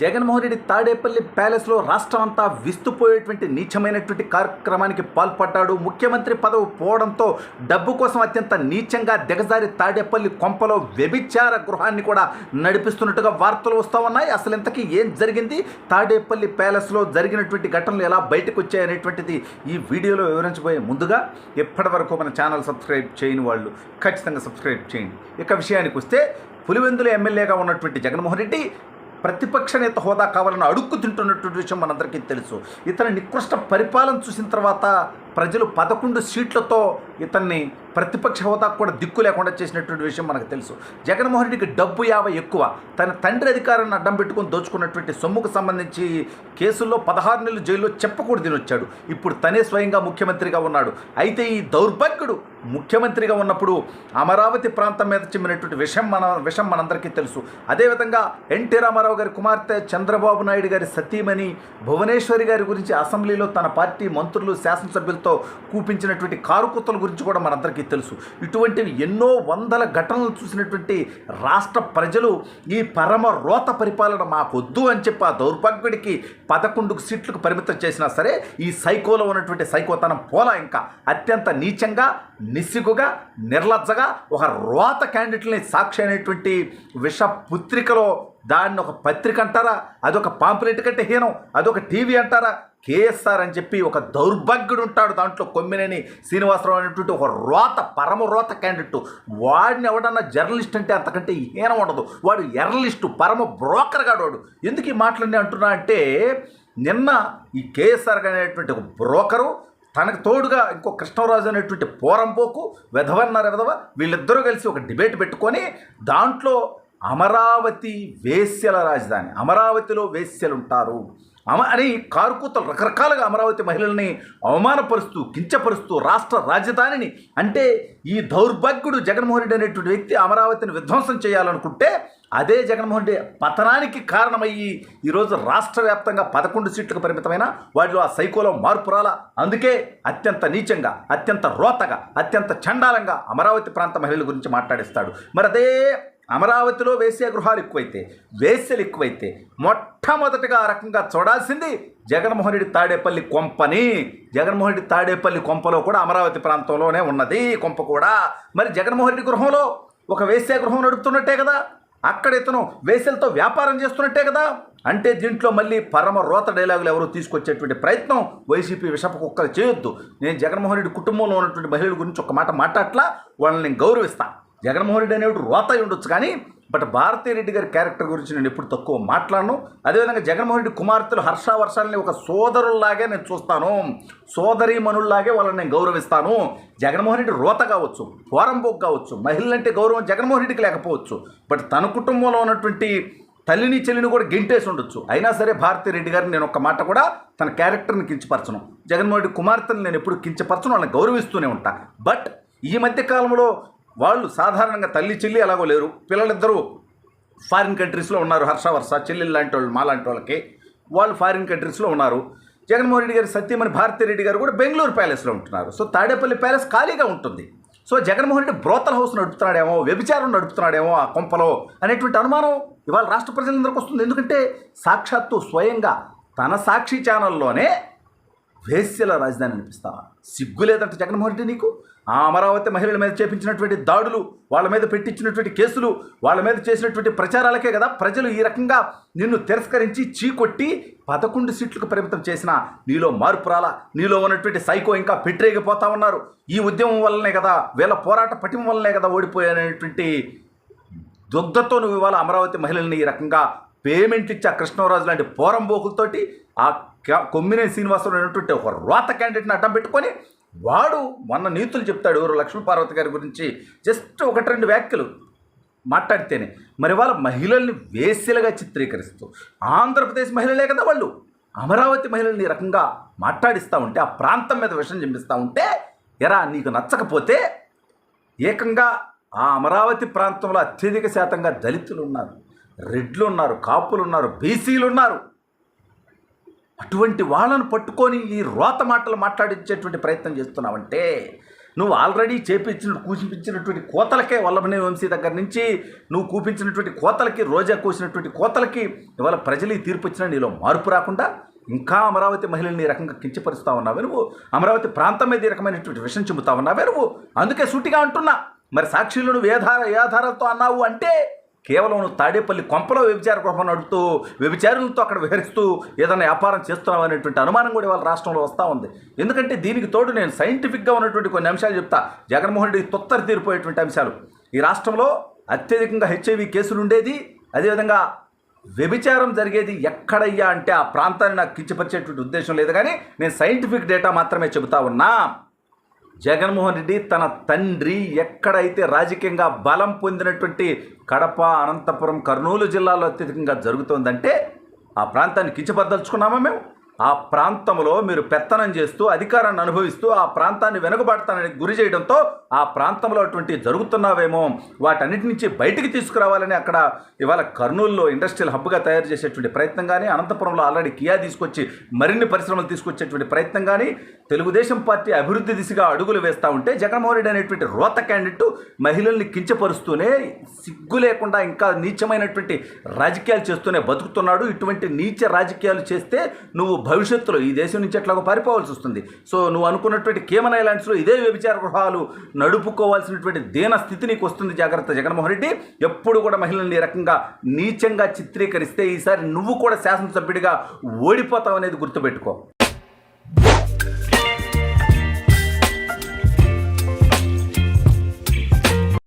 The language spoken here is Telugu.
జగన్మోహన్ రెడ్డి తాడేపల్లి ప్యాలెస్లో రాష్ట్రం అంతా విస్తుపోయేటువంటి నీచమైనటువంటి కార్యక్రమానికి పాల్పడ్డాడు. ముఖ్యమంత్రి పదవి పోవడంతో డబ్బు కోసం అత్యంత నీచంగా దిగజారి తాడేపల్లి కొంపలో వ్యభిచార గృహాన్ని కూడా నడిపిస్తున్నట్టుగా వార్తలు వస్తూ ఉన్నాయి. అసలు ఇంతకీ ఏం జరిగింది, తాడేపల్లి ప్యాలెస్లో జరిగినటువంటి ఘటనలు ఎలా బయటకు వచ్చాయనేటువంటిది ఈ వీడియోలో వివరించబోయే ముందుగా ఇప్పటి వరకు మన ఛానల్ సబ్స్క్రైబ్ చేయని వాళ్ళు ఖచ్చితంగా సబ్స్క్రైబ్ చేయండి. ఇక విషయానికి వస్తే, పులివెందుల ఎమ్మెల్యేగా ఉన్నటువంటి జగన్మోహన్ రెడ్డి ప్రతిపక్ష నేత హోదా కావాలని అడుక్కు తింటున్నటువంటి విషయం మనందరికీ తెలుసు. ఇతని నికృష్ట పరిపాలన చూసిన తర్వాత ప్రజలు 11 సీట్లతో ఇతన్ని ప్రతిపక్ష హోదాకు కూడా దిక్కు లేకుండా చేసినటువంటి విషయం మనకు తెలుసు. జగన్మోహన్ రెడ్డికి డబ్బు ఎక్కువ. తన తండ్రి అధికారాన్ని అడ్డం పెట్టుకుని దోచుకున్నటువంటి సొమ్ముకు సంబంధించి కేసుల్లో 16 నెలలు జైల్లో చెప్పకూడదు తినొచ్చాడు. ఇప్పుడు తనే స్వయంగా ముఖ్యమంత్రిగా ఉన్నాడు. అయితే ఈ దౌర్భాగ్యుడు ముఖ్యమంత్రిగా ఉన్నప్పుడు అమరావతి ప్రాంతం మీద చిమ్మినటువంటి విషయం మనందరికీ తెలుసు. అదేవిధంగా ఎన్టీ రామారావు గారి కుమార్తె చంద్రబాబు నాయుడు గారి సతీమణి భువనేశ్వరి గారి గురించి అసెంబ్లీలో తన పార్టీ మంత్రులు శాసనసభ్యులతో కూపించినటువంటి కారుకుత్తల గురించి కూడా మనందరికీ తెలుసు. ఇటువంటివి ఎన్నో వందల ఘటనలు చూసినటువంటి రాష్ట్ర ప్రజలు ఈ పరమ రోత పరిపాలన మాకొద్దు అని చెప్పి ఆ దౌర్భాగ్యుడికి 11 సీట్లకు పరిమితం చేసినా సరే ఈ సైకోలో ఉన్నటువంటి సైకోతనం పోలా ఇంకా అత్యంత నీచంగా, నిస్సిగ్గుగా, నిర్లజ్జగా ఒక రోత క్యాండిడేట్ని సాక్షి అనేటువంటి విషపుత్రికలో దాన్ని ఒక పత్రిక అంటారా, అదొక పాంప్లెట్ కంటే హీనం, అదొక టీవీ అంటారా, కేఎస్ఆర్ అని చెప్పి ఒక దౌర్భాగ్యుడు ఉంటాడు దాంట్లో, కొమ్మినేని శ్రీనివాసరావు అనేటువంటి ఒక పరమ రోత క్యాండిడేట్. వాడిని ఎవడన్నా జర్నలిస్ట్ అంటే అంతకంటే హీనం ఉండదు. వాడు ఎర్నలిస్టు, పరమ బ్రోకర్ గాడు వాడు. ఎందుకు ఈ మాటలన్నీ అంటున్నా అంటే, నిన్న ఈ కేఎస్ఆర్ అనేటువంటి ఒక బ్రోకరు తనకు తోడుగా ఇంకో కృష్ణరాజు అనేటువంటి పోరంపోకు వెధవ వీళ్ళిద్దరూ కలిసి ఒక డిబేట్ పెట్టుకొని దాంట్లో అమరావతి వేశ్యల రాజధాని, అమరావతిలో వేశ్యలు ఉంటారు అని కారుకూతలు రకరకాలుగా అమరావతి మహిళల్ని అవమానపరుస్తూ, కించపరుస్తూ రాష్ట్ర రాజధానిని అంటే ఈ దౌర్భాగ్యుడు జగన్మోహన్ రెడ్డి అనేటువంటి వ్యక్తి అమరావతిని విధ్వంసం చేయాలనుకుంటే అదే జగన్మోహన్ రెడ్డి పతనానికి కారణమయ్యి ఈరోజు రాష్ట్ర వ్యాప్తంగా 11 సీట్లకు పరిమితమైన వాటిలో ఆ సైకోలో మార్పు రాలా. అందుకే అత్యంత నీచంగా, అత్యంత రోతగా, అత్యంత చండాలంగా అమరావతి ప్రాంత మహిళల గురించి మాట్లాడిస్తాడు. మరి అదే అమరావతిలో వేశ్య గృహాలు ఎక్కువైతే, వేశ్యలు ఎక్కువైతే మొట్టమొదటిగా ఆ రకంగా చూడాల్సింది జగన్మోహన్ రెడ్డి తాడేపల్లి కొంపని. జగన్మోహన్ రెడ్డి తాడేపల్లి కొంపలో కూడా అమరావతి ప్రాంతంలోనే ఉన్నది కొంప కూడా. మరి జగన్మోహన్ రెడ్డి గృహంలో ఒక వేశ్య గృహం నడుపుతున్నట్టే కదా, అక్కడ ఇతను వేశ్యలతో వ్యాపారం చేస్తున్నట్టే కదా. అంటే దీంట్లో మళ్ళీ పరమ రోత డైలాగులు ఎవరు తీసుకొచ్చేటువంటి ప్రయత్నం వైసీపీ విషప కుక్కలు చేయొద్దు. నేను జగన్మోహన్ రెడ్డి కుటుంబంలో ఉన్నటువంటి మహిళల గురించి ఒక మాట మాట్లాడట్లా, వాళ్ళని నేను గౌరవిస్తాను. జగన్మోహన్ రెడ్డి అనేవాడు రోత అయి ఉండొచ్చు కానీ బట్ భారతీరెడ్డి గారి క్యారెక్టర్ గురించి నేను ఎప్పుడు తక్కువ మాట్లాడను. అదేవిధంగా జగన్మోహన్ రెడ్డి కుమార్తెలు హర్షవర్షాలని ఒక సోదరుల్లాగే నేను చూస్తాను, సోదరీమణుల్లాగే వాళ్ళని నేను గౌరవిస్తాను. జగన్మోహన్ రెడ్డి రోత కావచ్చు, పోరంబోక్ కావచ్చు, మహిళలంటే గౌరవం జగన్మోహన్ రెడ్డికి లేకపోవచ్చు, బట్ తన కుటుంబంలో ఉన్నటువంటి తల్లిని చెల్లిని కూడా గెంటేసి ఉండొచ్చు. అయినా సరే భారతీరెడ్డి గారిని నేను ఒక మాట కూడా తన క్యారెక్టర్ని కించపరచను. జగన్మోహన్ రెడ్డి కుమార్తెను నేను ఎప్పుడు కించపరచను, వాళ్ళని గౌరవిస్తూనే ఉంటా. బట్ ఈ మధ్య కాలంలో వాళ్ళు సాధారణంగా తల్లి చెల్లి అలాగో లేరు, పిల్లలిద్దరూ ఫారిన్ కంట్రీస్లో ఉన్నారు. హర్షవర్ష చెల్లెలు లాంటి వాళ్ళు, మాలాంటి వాళ్ళకి వాళ్ళు ఫారిన్ కంట్రీస్లో ఉన్నారు. జగన్మోహన్ రెడ్డి గారి సత్యమణి భారతీరెడ్డి గారు కూడా బెంగళూరు ప్యాలెస్లో ఉంటున్నారు. సో తాడేపల్లి ప్యాలెస్ ఖాళీగా ఉంటుంది. So Jaganmohan Reddy brothel house నడుపుతున్నాడేమో, వ్యభిచారం నడుపుతున్నాడేమో ఆ కొంపలో అనేటువంటి అనుమానం ఇవాళ రాష్ట్ర ప్రజలందరికీ వస్తుంది. ఎందుకంటే సాక్షాత్తు స్వయంగా తన సాక్షి ఛానల్లోనే వేశ్యల రాజధాని అనిపిస్తావా? సిగ్గు లేదంటే జగన్మోహన్ రెడ్డి నీకు? ఆ అమరావతి మహిళల మీద చేపించినటువంటి దాడులు, వాళ్ళ మీద పెట్టించినటువంటి కేసులు, వాళ్ళ మీద చేసినటువంటి ప్రచారాలకే కదా ప్రజలు ఈ రకంగా నిన్ను తిరస్కరించి చీకొట్టి 11 సీట్లకు పరిమితం చేసిన నీలో మార్పు రాలా. నీలో ఉన్నటువంటి సైకో ఇంకా పెట్టరేగిపోతా ఉన్నారు. ఈ ఉద్యమం వల్లనే కదా, వీళ్ళ పోరాట పటిమ వల్లనే కదా ఓడిపోయానటువంటి దుగ్ధతో నువ్వు ఇవాళ అమరావతి మహిళల్ని ఈ రకంగా పేమెంట్ ఇచ్చి ఆ కృష్ణరాజు లాంటి పోరంబోకులతోటి ఆ కొమ్మినేని శ్రీనివాసరావు అనేటువంటి ఒక రోత క్యాండిడేట్ని అడ్డం పెట్టుకొని వాడు మొన్న నీతులు చెప్తాడు ఎవరు లక్ష్మీపార్వతి గారి గురించి జస్ట్ 1-2 వ్యాఖ్యలు మాట్లాడితేనే. మరి వాళ్ళ మహిళల్ని వేశ్యలుగా చిత్రీకరిస్తూ ఆంధ్రప్రదేశ్ మహిళలే కదా వాళ్ళు అమరావతి మహిళల్ని ఈ రకంగా మాట్లాడిస్తూ ఉంటే, ఆ ప్రాంతం మీద విషయం చెంపిస్తూ ఉంటే, ఎరా నీకు నచ్చకపోతే ఏకంగా ఆ అమరావతి ప్రాంతంలో అత్యధిక శాతంగా దళితులు ఉన్నారు, రెడ్లు ఉన్నారు, కాపులు ఉన్నారు, బీసీలు ఉన్నారు. అటువంటి వాళ్ళను పట్టుకొని ఈ రోత మాటలు మాట్లాడించేటువంటి ప్రయత్నం చేస్తున్నావంటే నువ్వు ఆల్రెడీ కూపించినటువంటి కోతలకే వల్లభనేని వంశీ దగ్గర నుంచి నువ్వు కూపించినటువంటి కోతలకి, రోజా కోసినటువంటి కోతలకి ఇవాళ ప్రజలు ఈ తీర్పు వచ్చినా నీలో మార్పు రాకుండా ఇంకా అమరావతి మహిళల్ని ఈ రకంగా కించపరుస్తా ఉన్నావే నువ్వు, అమరావతి ప్రాంతం మీద ఈ రకమైనటువంటి విషయం చెబుతా ఉన్నావే నువ్వు. అందుకే సూటిగా అంటున్నా, మరి సాక్షులు నువ్వు ఏ ఆధారాలతో అన్నావు అంటే కేవలం నువ్వు తాడేపల్లి కొంపలో వ్యభిచార గృహం నడుపుతూ వ్యభిచారులతో అక్కడ విహరిస్తూ ఏదైనా వ్యాపారం చేస్తున్నావు అనేటువంటి అనుమానం కూడా ఇవాళ రాష్ట్రంలో వస్తూ ఉంది. ఎందుకంటే దీనికి తోడు నేను సైంటిఫిక్గా ఉన్నటువంటి కొన్ని అంశాలు చెప్తా. జగన్మోహన్ రెడ్డి తొత్తర తీరిపోయేటువంటి అంశాలు. ఈ రాష్ట్రంలో అత్యధికంగా హెచ్ఐవి కేసులు ఉండేది, అదేవిధంగా వ్యభిచారం జరిగేది ఎక్కడయ్యా అంటే ఆ ప్రాంతాన్ని నాకు కించపరిచేటువంటి ఉద్దేశం లేదు, కానీ నేను సైంటిఫిక్ డేటా మాత్రమే చెబుతా ఉన్నా. జగన్మోహన్ రెడ్డి తన తండ్రి ఎక్కడైతే రాజకీయంగా బలం పొందినటువంటి కడప, అనంతపురం, కర్నూలు జిల్లాలో అత్యధికంగా జరుగుతోందంటే ఆ ప్రాంతాన్ని కించపరదలుచుకున్నామా మేము? ఆ ప్రాంతంలో మీరు పెత్తనం చేస్తూ అధికారాన్ని అనుభవిస్తూ ఆ ప్రాంతాన్ని వెనుకబడతానని గురి చేయడంతో ఆ ప్రాంతంలో అటువంటి జరుగుతున్నావేమో వాటన్నిటి నుంచి బయటికి తీసుకురావాలని అక్కడ ఇవాళ కర్నూలులో ఇండస్ట్రియల్ హబ్గా తయారు చేసేటువంటి ప్రయత్నం కానీ, అనంతపురంలో ఆల్రెడీ కియా తీసుకొచ్చి మరిన్ని పరిశ్రమలు తీసుకొచ్చేటువంటి ప్రయత్నం కానీ, తెలుగుదేశం పార్టీ అభివృద్ధి దిశగా అడుగులు వేస్తూ ఉంటే జగన్మోహన్ రెడ్డి అనేటువంటి రోత క్యాండిడేట్ మహిళల్ని కించపరుస్తూనే సిగ్గు లేకుండా ఇంకా నీచమైనటువంటి రాజకీయాలు చేస్తూనే బతుకుతున్నాడు. ఇటువంటి నీచ రాజకీయాలు చేస్తే నువ్వు భవిష్యత్తులో ఈ దేశం నుంచి ఎట్లాగో పారిపోవాల్సి వస్తుంది. సో నువ్వు అనుకున్నటువంటి కేమన్ ఐలాండ్స్లో ఇదే వ్యభిచార గృహాలు నడుపుకోవాల్సినటువంటి దీన స్థితి నీకు వస్తుంది. జాగ్రత్త జగన్మోహన్ రెడ్డి. ఎప్పుడు కూడా మహిళల్ని ఈ రకంగా నీచంగా చిత్రీకరిస్తే ఈసారి నువ్వు కూడా శాసనసభ్యుడిగా ఓడిపోతావు అనేది గుర్తుపెట్టుకో.